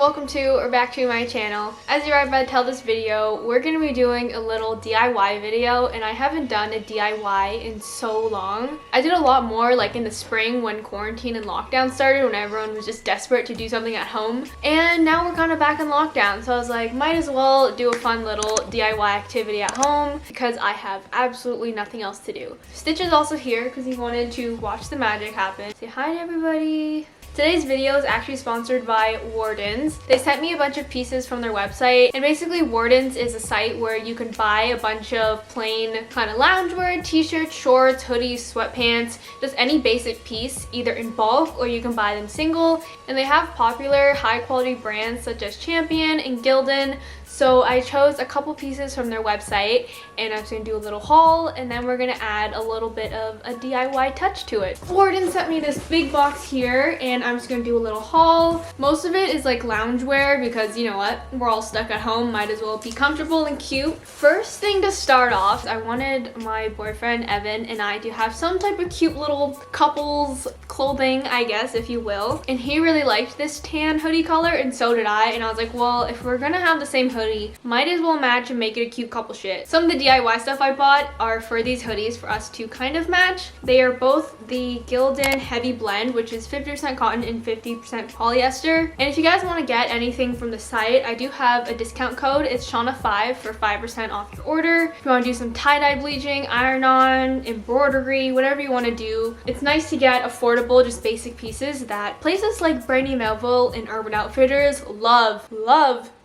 welcome to or back to my channel. As you're about to tell this video, we're going to be doing a little DIY video, and I haven't done a DIY in so long. I did a lot more like in the spring when quarantine and lockdown started, when everyone was just desperate to do something at home, and now we're kind of back in lockdown, so I was like, might as well do a fun little DIY activity at home because I have absolutely nothing else to do. Stitch is also here because he wanted to watch the magic happen. Say hi to everybody. Today's video is actually sponsored by Wardens. They sent me a bunch of pieces from their website, and basically Wardens is a site where you can buy a bunch of plain kind of loungewear, t-shirts, shorts, hoodies, sweatpants, just any basic piece, either in bulk or you can buy them single. And they have popular high quality brands such as Champion and Gildan. So I chose a couple pieces from their website, and I'm just gonna do a little haul, and then we're gonna add a little bit of a DIY touch to it. Warden sent me this big box here, and I'm just gonna do a little haul. Most of it is like loungewear because you know what? We're all stuck at home, might as well be comfortable and cute. First thing to start off, I wanted my boyfriend Evan and I to have some type of cute little couples clothing, I guess, if you will. And he really liked this tan hoodie color, and so did I. And I was like, well, if we're gonna have the same hoodie, might as well match and make it a cute couple shit. Some of the DIY stuff I bought are for these hoodies for us to kind of match. They are both the Gildan Heavy Blend, which is 50% cotton and 50% polyester. And if you guys want to get anything from the site, I do have a discount code. It's Chaunna5 for 5% off your order. If you want to do some tie-dye bleaching, iron-on, embroidery, whatever you want to do, it's nice to get affordable, just basic pieces that places like Brandy Melville and Urban Outfitters love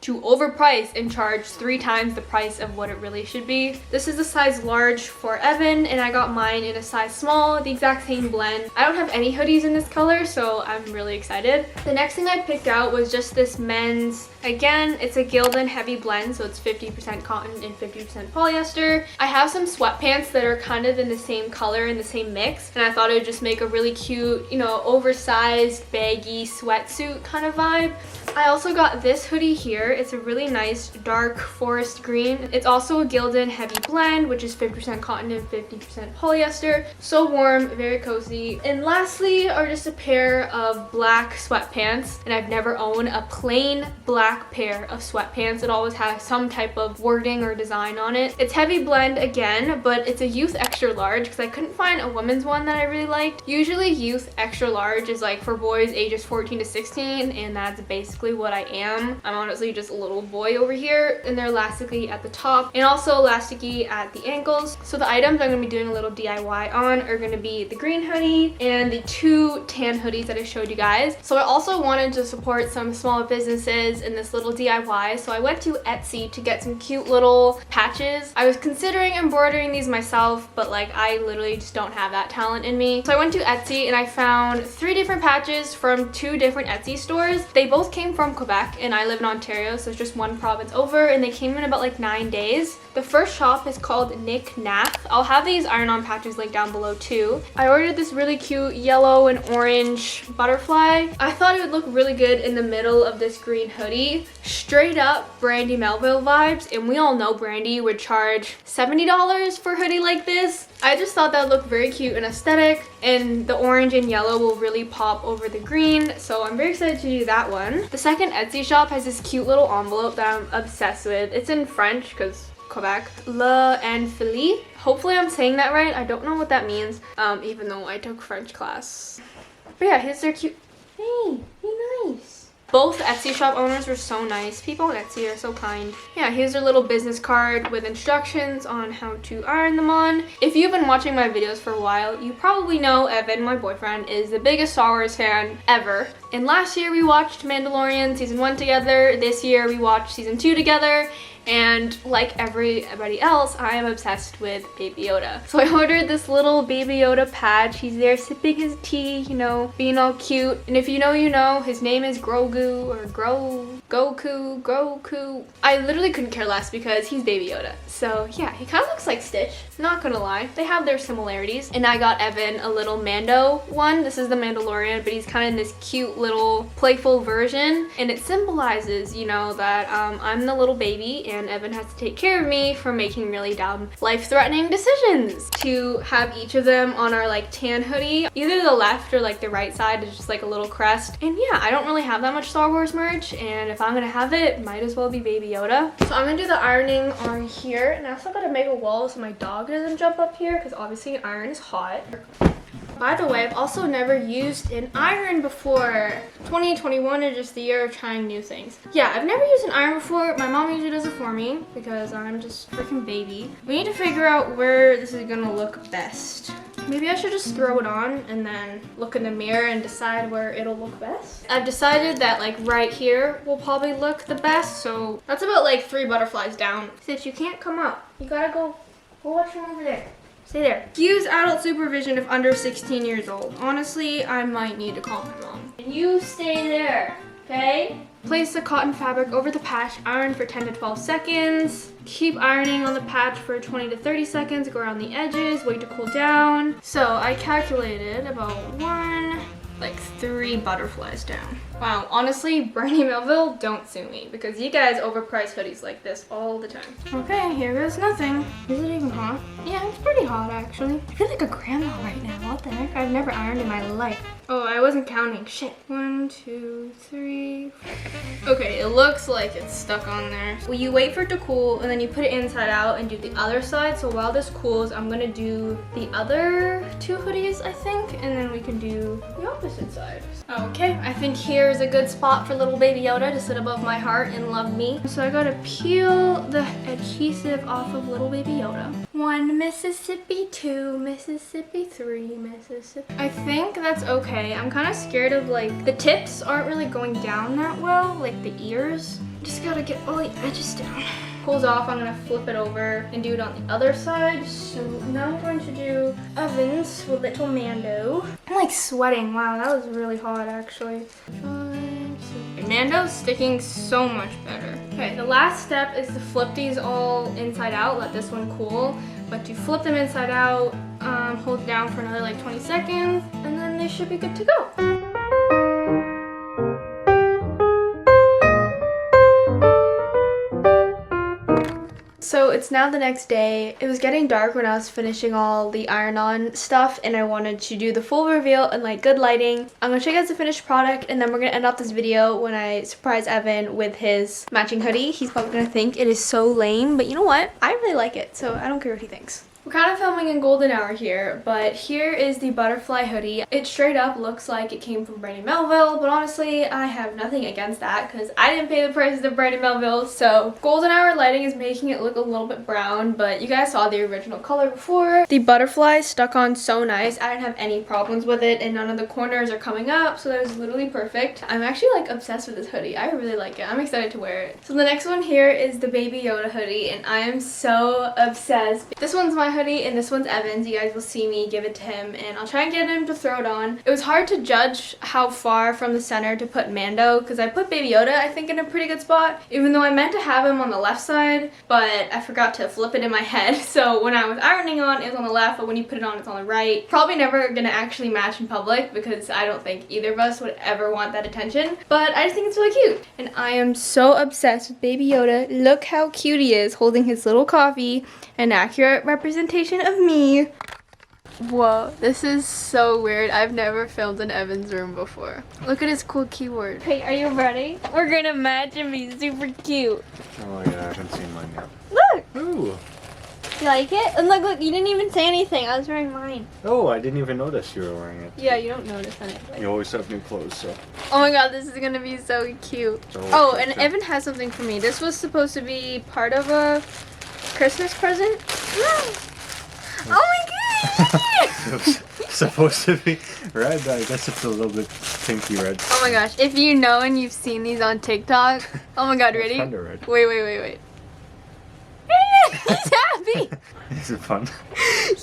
to overprice and charge 3 times the price of what it really should be. This is a size large for Evan, and I got mine in a size small, the exact same blend. I don't have any hoodies in this color, so I'm really excited. The next thing I picked out was just this men's, again, it's a Gildan Heavy Blend, so it's 50% cotton and 50% polyester. I have some sweatpants that are kind of in the same color, in the same mix, and I thought it would just make a really cute, you know, oversized, baggy sweatsuit kind of vibe. I also got this hoodie here. It's a really nice dark forest green. It's also a Gildan Heavy Blend, which is 50% cotton and 50% polyester. So warm, very cozy. And lastly are just a pair of black sweatpants. And I've never owned a plain black pair of sweatpants. It always has some type of wording or design on it. It's Heavy Blend again, but it's a youth extra large because I couldn't find a women's one that I really liked. Usually youth extra large is like for boys ages 14 to 16, and that's basically what I am. I'm honestly just a little boy over here, and they're elasticy at the top and also elasticy at the ankles. So the items I'm going to be doing a little DIY on are going to be the green hoodie and the 2 tan hoodies that I showed you guys. So I also wanted to support some small businesses in this little DIY, so I went to Etsy to get some cute little patches. I was considering embroidering these myself, but like I literally just don't have that talent in me. So I went to Etsy and I found 3 different patches from 2 different Etsy stores. They both came from Quebec, and I live in Ontario, so it's just one province over, and they came in about like 9 days. The first shop is called Nick Nath. I'll have these iron-on patches linked down below too. I ordered this really cute yellow and orange butterfly. I thought it would look really good in the middle of this green hoodie. Straight up Brandy Melville vibes, and we all know Brandy would charge $70 for a hoodie like this. I just thought that would look very cute and aesthetic, and the orange and yellow will really pop over the green, so I'm very excited to do that one. The second Etsy shop has this cute little envelope that I'm obsessed with. It's in French because Quebec. L'Enfili. Hopefully I'm saying that right. I don't know what that means, even though I took French class. But yeah, here's their cute. Hey, be nice. Both Etsy shop owners were so nice. People on Etsy are so kind. Yeah, here's their little business card with instructions on how to iron them on. If you've been watching my videos for a while, you probably know Evan, my boyfriend, is the biggest Star Wars fan ever. And last year we watched Mandalorian Season 1 together. This year we watched Season 2 together. And like everybody else, I am obsessed with Baby Yoda. So I ordered this little Baby Yoda patch. He's there sipping his tea, you know, being all cute. And if you know, you know, his name is Grogu or Goku, Goku. I literally couldn't care less because he's Baby Yoda. So yeah, he kind of looks like Stitch, not gonna lie. They have their similarities. And I got Evan a little Mando one. This is the Mandalorian, but he's kind of in this cute little playful version. And it symbolizes, you know, that I'm the little baby and Evan has to take care of me for making really dumb, life-threatening decisions. To have each of them on our like tan hoodie, either the left or like the right side is just like a little crest. And yeah, I don't really have that much Star Wars merch, and if I'm gonna have it, might as well be Baby Yoda. So I'm gonna do the ironing on here, and I also gotta make a wall so my dog doesn't jump up here because obviously iron is hot. By the way, I've also never used an iron before. 2021 is just the year of trying new things. Yeah, I've never used an iron before. My mom usually does it for me because I'm just freaking baby. We need to figure out where this is gonna look best. Maybe I should just throw it on and then look in the mirror and decide where it'll look best. I've decided that like right here will probably look the best. So that's about like 3 butterflies down. Since you can't come up, you gotta go watch them over there. Stay there. Use adult supervision if under 16 years old. Honestly, I might need to call my mom. And you stay there, okay? Place the cotton fabric over the patch, iron for 10 to 12 seconds. Keep ironing on the patch for 20 to 30 seconds, go around the edges, wait to cool down. So I calculated about 3 butterflies down. Wow, honestly, Brandy Melville, don't sue me because you guys overprice hoodies like this all the time. Okay, here goes nothing. Is it even hot? Yeah, it's pretty hot actually. I feel like a grandma right now. What the heck? I've never ironed in my life. Oh, I wasn't counting. Shit. 1, 2, 3. Okay, it looks like it's stuck on there. Well, you wait for it to cool and then you put it inside out and do the other side. So while this cools, I'm gonna do the other 2 hoodies, I think, and then we can do the opposite side. Okay, I think here is a good spot for little Baby Yoda to sit above my heart and love me. So I gotta peel the adhesive off of little Baby Yoda. 1 Mississippi, 2 Mississippi, 3 Mississippi. I think that's okay. I'm kind of scared of like the tips aren't really going down that well, like the ears. Just gotta get all the edges down. Cools off, I'm gonna flip it over and do it on the other side. So now I'm going to do Evans with little Mando. I'm like sweating. Wow, that was really hot actually. Mando's sticking so much better. Okay, the last step is to flip these all inside out, let this one cool. But to flip them inside out, hold it down for another like 20 seconds, and then they should be good to go. So it's now the next day. It was getting dark when I was finishing all the iron-on stuff and I wanted to do the full reveal and like good lighting. I'm gonna show you guys the finished product and then we're gonna end off this video when I surprise Evan with his matching hoodie. He's probably gonna think it is so lame, but you know what? I really like it, so I don't care what he thinks. We're kind of filming in golden hour here, but here is the butterfly hoodie. It straight up looks like it came from Brandy Melville, but honestly, I have nothing against that because I didn't pay the prices of Brandy Melville, so golden hour lighting is making it look a little bit brown, but you guys saw the original color before. The butterfly stuck on so nice. I didn't have any problems with it, and none of the corners are coming up, so that was literally perfect. I'm actually like obsessed with this hoodie. I really like it. I'm excited to wear it. So the next one here is the Baby Yoda hoodie, and I am so obsessed. This one's my hoodie and this one's Evan's. You guys will see me give it to him and I'll try and get him to throw it on. It was hard to judge how far from the center to put Mando because I put Baby Yoda I think in a pretty good spot, even though I meant to have him on the left side, but I forgot to flip it in my head. So when I was ironing on, it was on the left, but when you put it on, it's on the right. Probably never gonna actually match in public because I don't think either of us would ever want that attention, but I just think it's really cute. And I am so obsessed with Baby Yoda. Look how cute he is holding his little coffee, an accurate representation of me. Whoa, this is so weird. I've never filmed in Evan's room before. Look at his cool keyboard. Hey, are you ready? We're gonna match and be super cute. Oh yeah, I haven't seen mine yet. Look! Ooh! You like it? And look, you didn't even say anything. I was wearing mine. Oh, I didn't even notice you were wearing it. Yeah, you don't notice anything. You always have new clothes, so. Oh my god, this is gonna be so cute. Oh, and Evan has something for me. This was supposed to be part of a Christmas present. Oh my gosh! It was supposed to be red. I guess it's a little bit pinky red. Oh my gosh, if you know and you've seen these on TikTok. Oh my god, ready? It's kinda red. Wait. He's happy! Is it fun?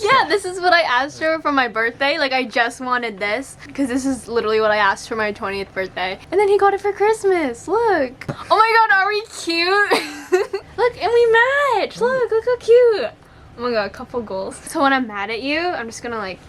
Yeah, Yeah, this is what I asked her for my birthday. Like, I just wanted this because this is literally what I asked for my 20th birthday. And then he got it for Christmas. Look. Oh my god, are we cute? Look, and we match. Look how cute. Oh my god, couple goals. So when I'm mad at you, I'm just gonna like...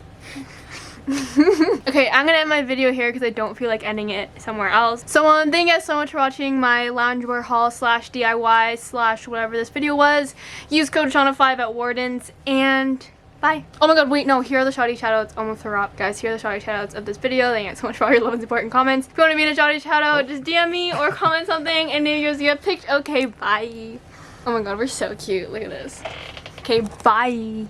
Okay, I'm gonna end my video here because I don't feel like ending it somewhere else. So thank you guys so much for watching my loungewear haul slash DIY slash whatever this video was. Use code Chaunna5 at Warden's and bye. Oh my god, wait, no, here are the shoddy shoutouts. Almost forgot, guys. Here are the shoddy shoutouts of this video. Thank you guys so much for all your love and support and comments. If you want to be in a shoddy shoutout, just DM me or comment something and then you get picked. Okay, bye. Oh my god, we're so cute. Look at this. Okay, bye.